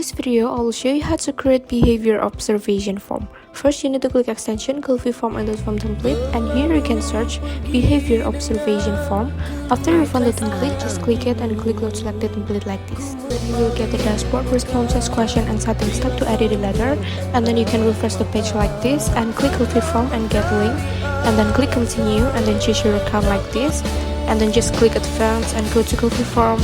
this video, I will show you how to create behavior observation form. First, you need to click extension, Gulfi form and the form template, and here you can search behavior observation form. After you found the template, just click it and click load selected template like this. Then you will get the dashboard, responses, question and setting step to edit the letter, and then you can refresh the page like this and click Gulfi form and get link, and then click continue and then choose your account like this, and then just click advance and go to Gulfi form.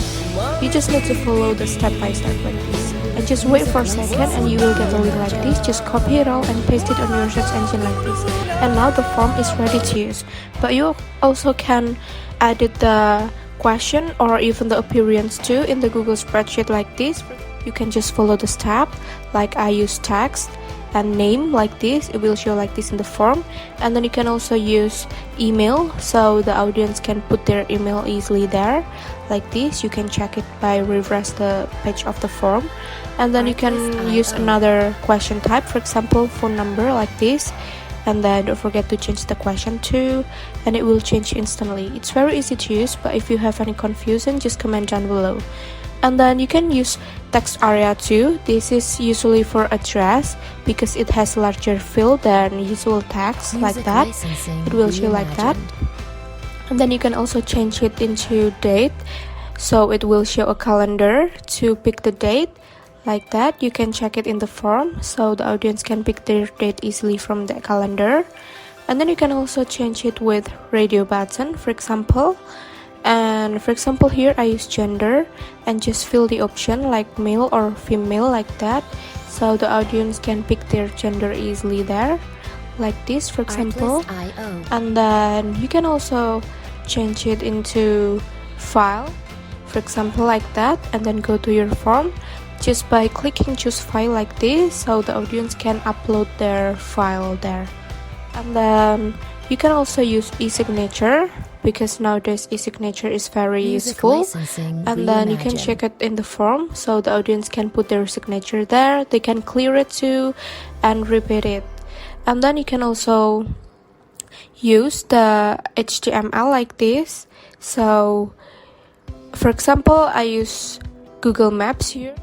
You just need to follow the step by step like this, and just wait for a second and you will get a link like this. Just copy it all and paste it on your search engine like this, and now the form is ready to use. But you also can edit the question or even the appearance too in the Google spreadsheet like this. You can just follow the step, like I use text and name like this. It will show like this in the form, and then you can also use email, so the audience can put their email easily there like this. You can check it by refresh the page of the form, and then you can use another question type, for example phone number like this, and then don't forget to change the question too, and it will change instantly. It's very easy to use, but if you have any confusion, just comment down below. And then you can use text area too. This is usually for address because it has larger field than usual text like that. It will show like that. And then you can also change it into date, so it will show a calendar to pick the date like that. You can check it in the form, so the audience can pick their date easily from the calendar. And then you can also change it with radio button, for example. And for example here I use gender and just fill the option like male or female like that, so the audience can pick their gender easily there like this, for example. And then you can also change it into file, for example like that, and then go to your form just by clicking choose file like this, so the audience can upload their file there. And then you can also use e-signature because nowadays e-signature is very useful. And then you can check it in the form, so the audience can put their signature there. They can clear it too and repeat it. And then you can also use the HTML like this. So for example I use Google Maps here.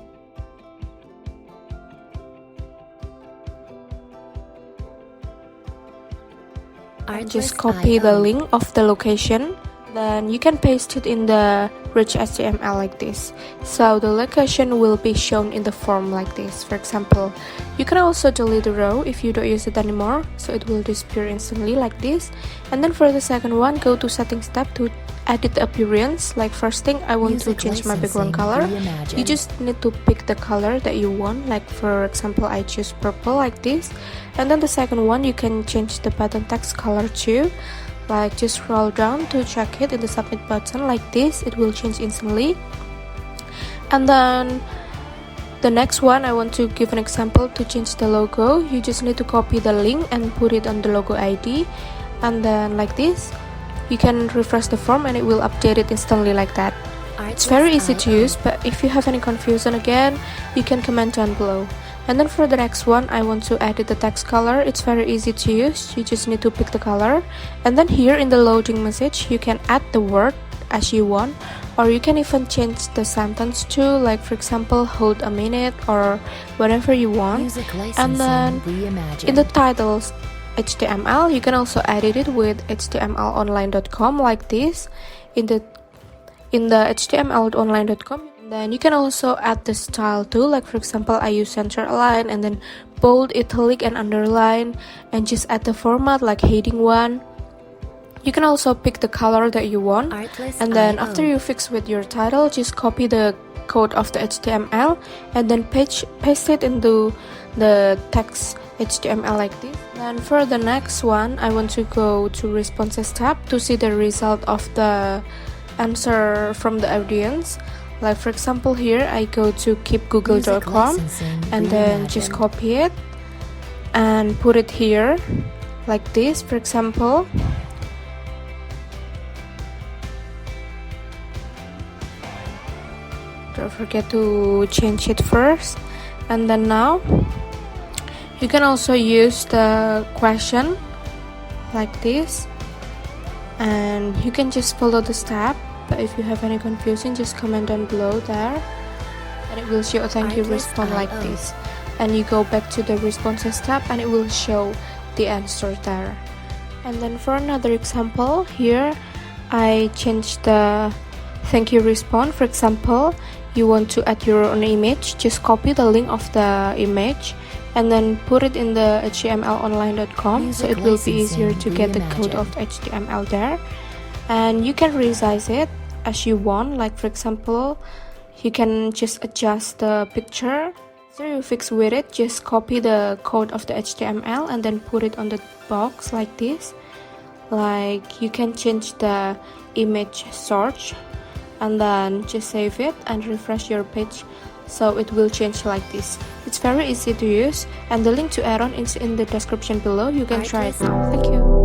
And just copy the link of the location, then you can paste it in the rich HTML like this, so the location will be shown in the form like this. For example, you can also delete the row if you don't use it anymore, so it will disappear instantly like this. And then for the second one, go to settings tab to edit the appearance. Like first thing, I want to change my background color. You just need to pick the color that you want, like for example I choose purple like this. And then the second one, you can change the button text color too, like just scroll down to check it in the submit button like this. It will change instantly. And then the next one, I want to give an example to change the logo. You just need to copy the link and put it on the logo ID, and then like this you can refresh the form and it will update it instantly like that. It's very easy to use, but if you have any confusion again, you can comment down below. And then for the next one, I want to edit the text color. It's very easy to use. You just need to pick the color, and then here in the loading message you can add the word as you want, or you can even change the sentence too, like for example hold a minute or whatever you want. And then in the titles HTML, you can also edit it with htmlonline.com like this. In the htmlonline.com, then you can also add the style too, like for example I use center align and then bold, italic and underline, and just add the format like heading 1. You can also pick the color that you want, and then after you fix with your title, just copy the code of the HTML and then paste it into the text HTML like this. And for the next one, I want to go to responses tab to see the result of the answer from the audience. Like for example here I go to keepgoogle.com and then just copy it and put it here like this, for example. Don't forget to change it first. And then now you can also use the question like this, and you can just follow the step. But if you have any confusion, just comment down below there. and it will show a thank you response like this. And you go back to the responses tab and it will show the answer there. And then for another example, here I changed the thank you response. For example, you want to add your own image, just copy the link of the image and then put it in the htmlonline.com, so it will be easier to get the code of HTML there. And you can resize it as you want, like for example, you can just adjust the picture. So you fix with it, just copy the code of the HTML and then put it on the box like this. Like you can change the image search and then just save it and refresh your page, so it will change like this. It's very easy to use and the link to add-on is in the description below. You can try it now. Thank you.